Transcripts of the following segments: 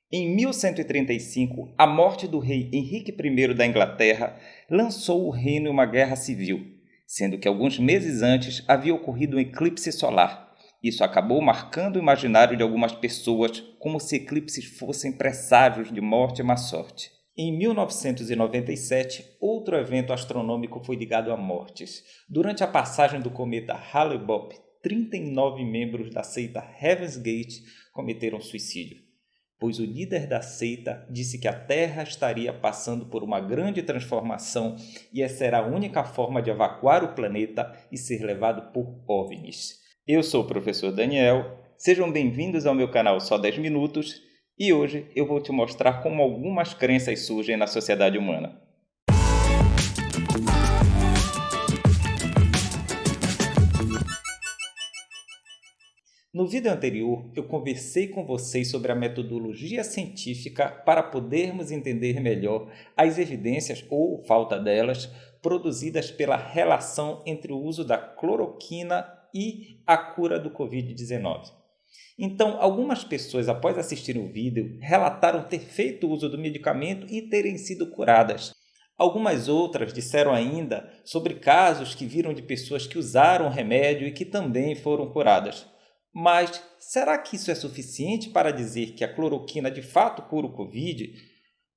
Em 1135, a morte do rei Henrique I da Inglaterra lançou o reino em uma guerra civil, sendo que alguns meses antes havia ocorrido um eclipse solar. Isso acabou marcando o imaginário de algumas pessoas como se eclipses fossem presságios de morte e má sorte. Em 1997, outro evento astronômico foi ligado a mortes. Durante a passagem do cometa Hale-Bopp, 39 membros da seita Heaven's Gate cometeram suicídio, pois o líder da seita disse que a Terra estaria passando por uma grande transformação e essa era a única forma de evacuar o planeta e ser levado por OVNIs. Eu sou o professor Daniel, sejam bem-vindos ao meu canal Só 10 Minutos e hoje eu vou te mostrar como algumas crenças surgem na sociedade humana. No vídeo anterior, eu conversei com vocês sobre a metodologia científica para podermos entender melhor as evidências, ou falta delas, produzidas pela relação entre o uso da cloroquina e a cura do Covid-19. Então, algumas pessoas, após assistirem o vídeo, relataram ter feito uso do medicamento e terem sido curadas. Algumas outras disseram ainda sobre casos que viram de pessoas que usaram o remédio e que também foram curadas. Mas será que isso é suficiente para dizer que a cloroquina de fato cura o Covid?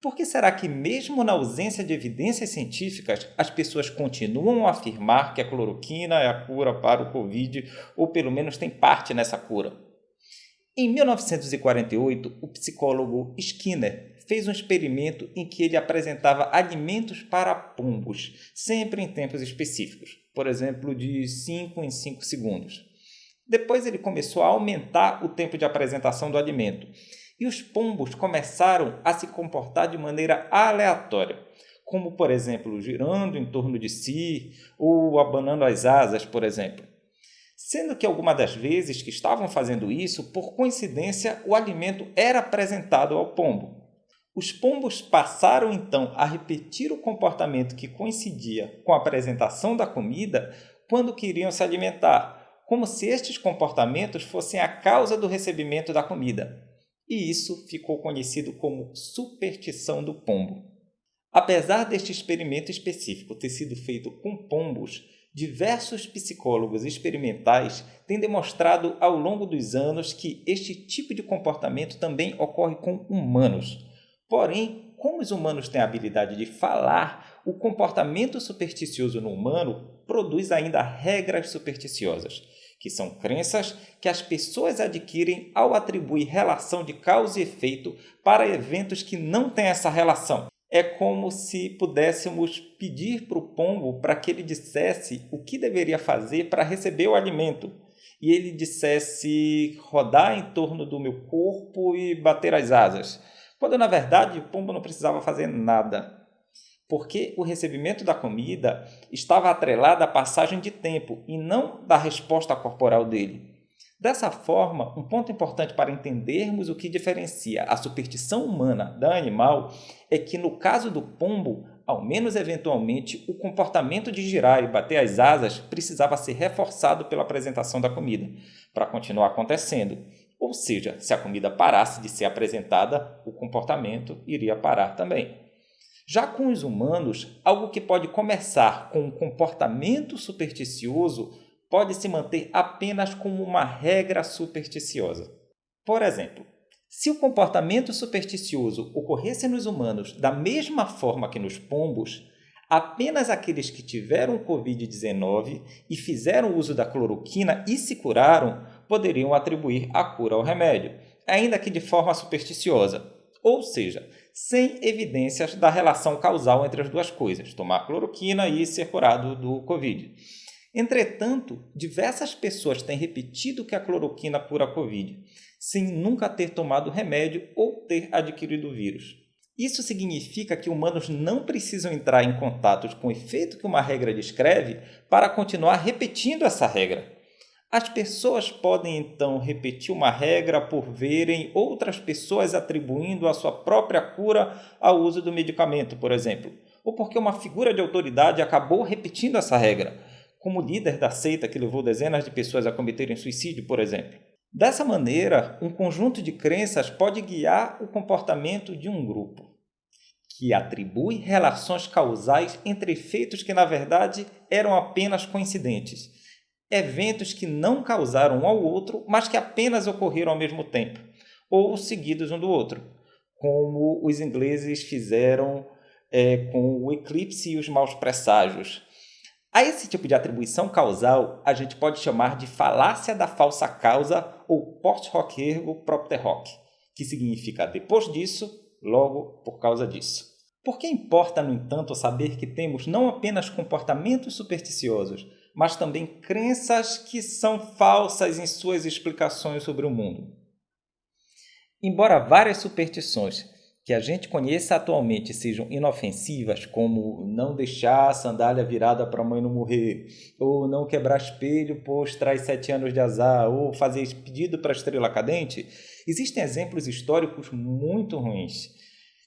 Por que será que mesmo na ausência de evidências científicas, as pessoas continuam a afirmar que a cloroquina é a cura para o Covid ou pelo menos tem parte nessa cura? Em 1948, o psicólogo Skinner fez um experimento em que ele apresentava alimentos para pombos, sempre em tempos específicos, por exemplo, de 5 em 5 segundos. Depois ele começou a aumentar o tempo de apresentação do alimento e os pombos começaram a se comportar de maneira aleatória, como, por exemplo, girando em torno de si ou abanando as asas, por exemplo. Sendo que algumas das vezes que estavam fazendo isso, por coincidência, o alimento era apresentado ao pombo. Os pombos passaram então a repetir o comportamento que coincidia com a apresentação da comida quando queriam se alimentar, como se estes comportamentos fossem a causa do recebimento da comida. E isso ficou conhecido como superstição do pombo. Apesar deste experimento específico ter sido feito com pombos, diversos psicólogos experimentais têm demonstrado ao longo dos anos que este tipo de comportamento também ocorre com humanos. Porém, como os humanos têm a habilidade de falar, o comportamento supersticioso no humano produz ainda regras supersticiosas, que são crenças que as pessoas adquirem ao atribuir relação de causa e efeito para eventos que não têm essa relação. É como se pudéssemos pedir para o pombo para que ele dissesse o que deveria fazer para receber o alimento. E ele dissesse rodar em torno do meu corpo e bater as asas. Quando, na verdade, o pombo não precisava fazer nada. Porque o recebimento da comida estava atrelado à passagem de tempo e não da resposta corporal dele. Dessa forma, um ponto importante para entendermos o que diferencia a superstição humana da animal é que, no caso do pombo, ao menos eventualmente, o comportamento de girar e bater as asas precisava ser reforçado pela apresentação da comida, para continuar acontecendo. Ou seja, se a comida parasse de ser apresentada, o comportamento iria parar também. Já com os humanos, algo que pode começar com um comportamento supersticioso pode se manter apenas como uma regra supersticiosa. Por exemplo, se o comportamento supersticioso ocorresse nos humanos da mesma forma que nos pombos, apenas aqueles que tiveram Covid-19 e fizeram uso da cloroquina e se curaram poderiam atribuir a cura ao remédio, ainda que de forma supersticiosa, ou seja, sem evidências da relação causal entre as duas coisas, tomar cloroquina e ser curado do Covid. Entretanto, diversas pessoas têm repetido que a cloroquina cura a Covid, sem nunca ter tomado remédio ou ter adquirido o vírus. Isso significa que humanos não precisam entrar em contato com o efeito que uma regra descreve para continuar repetindo essa regra. As pessoas podem então repetir uma regra por verem outras pessoas atribuindo a sua própria cura ao uso do medicamento, por exemplo, ou porque uma figura de autoridade acabou repetindo essa regra, como o líder da seita que levou dezenas de pessoas a cometerem suicídio, por exemplo. Dessa maneira, um conjunto de crenças pode guiar o comportamento de um grupo, que atribui relações causais entre efeitos que, na verdade, eram apenas coincidentes, eventos que não causaram um ao outro, mas que apenas ocorreram ao mesmo tempo, ou seguidos um do outro, como os ingleses fizeram com o eclipse e os maus presságios. A esse tipo de atribuição causal, a gente pode chamar de falácia da falsa causa ou post hoc ergo propter hoc, que significa depois disso, logo por causa disso. Por que importa, no entanto, saber que temos não apenas comportamentos supersticiosos, mas também crenças que são falsas em suas explicações sobre o mundo? Embora várias superstições que a gente conheça atualmente sejam inofensivas, como não deixar a sandália virada para a mãe não morrer, ou não quebrar espelho, pois traz 7 anos de azar, ou fazer pedido para a estrela cadente, existem exemplos históricos muito ruins,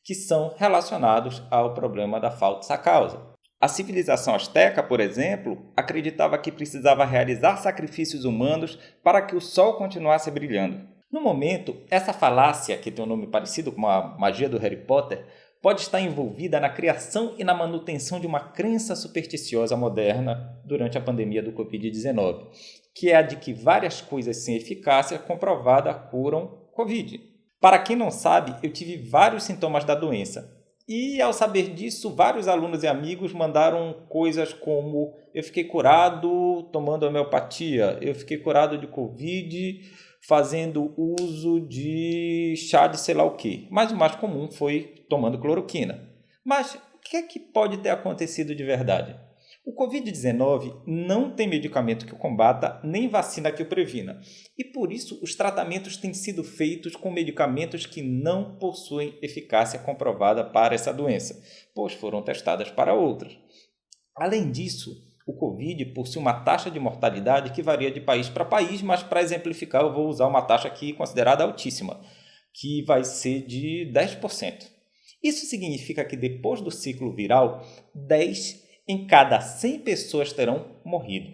que são relacionados ao problema da falsa causa. A civilização asteca, por exemplo, acreditava que precisava realizar sacrifícios humanos para que o sol continuasse brilhando. No momento, essa falácia, que tem um nome parecido com a magia do Harry Potter, pode estar envolvida na criação e na manutenção de uma crença supersticiosa moderna durante a pandemia do Covid-19, que é a de que várias coisas sem eficácia comprovada curam Covid. Para quem não sabe, eu tive vários sintomas da doença. E, ao saber disso, vários alunos e amigos mandaram coisas como: eu fiquei curado tomando homeopatia, eu fiquei curado de Covid fazendo uso de chá de sei lá o quê. Mas o mais comum foi tomando cloroquina. Mas o que é que pode ter acontecido de verdade? O Covid-19 não tem medicamento que o combata, nem vacina que o previna. E por isso os tratamentos têm sido feitos com medicamentos que não possuem eficácia comprovada para essa doença, pois foram testadas para outras. Além disso, o Covid possui uma taxa de mortalidade que varia de país para país, mas para exemplificar eu vou usar uma taxa aqui considerada altíssima, que vai ser de 10%. Isso significa que depois do ciclo viral, 10 em cada 100 pessoas terão morrido.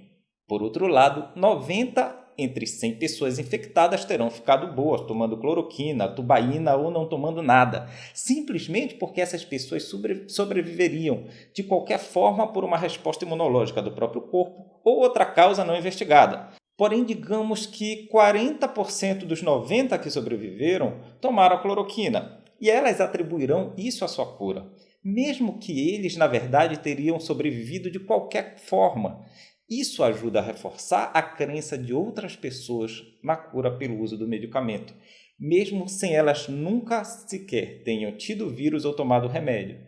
Por outro lado, 90 entre 100 pessoas infectadas terão ficado boas, tomando cloroquina, tubaína ou não tomando nada, simplesmente porque essas pessoas sobreviveriam de qualquer forma por uma resposta imunológica do próprio corpo ou outra causa não investigada. Porém, digamos que 40% dos 90 que sobreviveram tomaram a cloroquina, e elas atribuirão isso à sua cura, mesmo que eles, na verdade, teriam sobrevivido de qualquer forma. Isso ajuda a reforçar a crença de outras pessoas na cura pelo uso do medicamento, mesmo sem elas nunca sequer tenham tido o vírus ou tomado o remédio.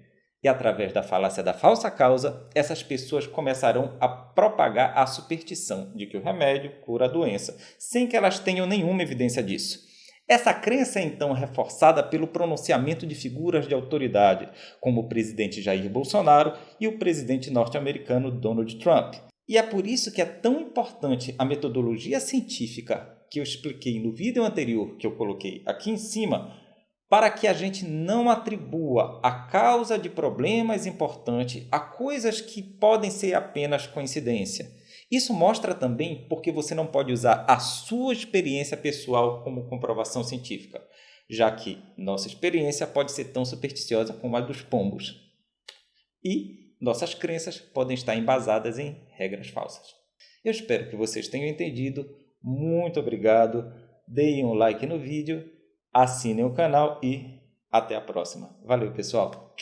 E através da falácia da falsa causa, essas pessoas começarão a propagar a superstição de que o remédio cura a doença, sem que elas tenham nenhuma evidência disso. Essa crença é então reforçada pelo pronunciamento de figuras de autoridade, como o presidente Jair Bolsonaro e o presidente norte-americano Donald Trump. E é por isso que é tão importante a metodologia científica que eu expliquei no vídeo anterior, que eu coloquei aqui em cima, para que a gente não atribua a causa de problemas importantes a coisas que podem ser apenas coincidência. Isso mostra também porque você não pode usar a sua experiência pessoal como comprovação científica, já que nossa experiência pode ser tão supersticiosa como a dos pombos. E nossas crenças podem estar embasadas em regras falsas. Eu espero que vocês tenham entendido. Muito obrigado. Deem um like no vídeo, assinem o canal e até a próxima. Valeu, pessoal!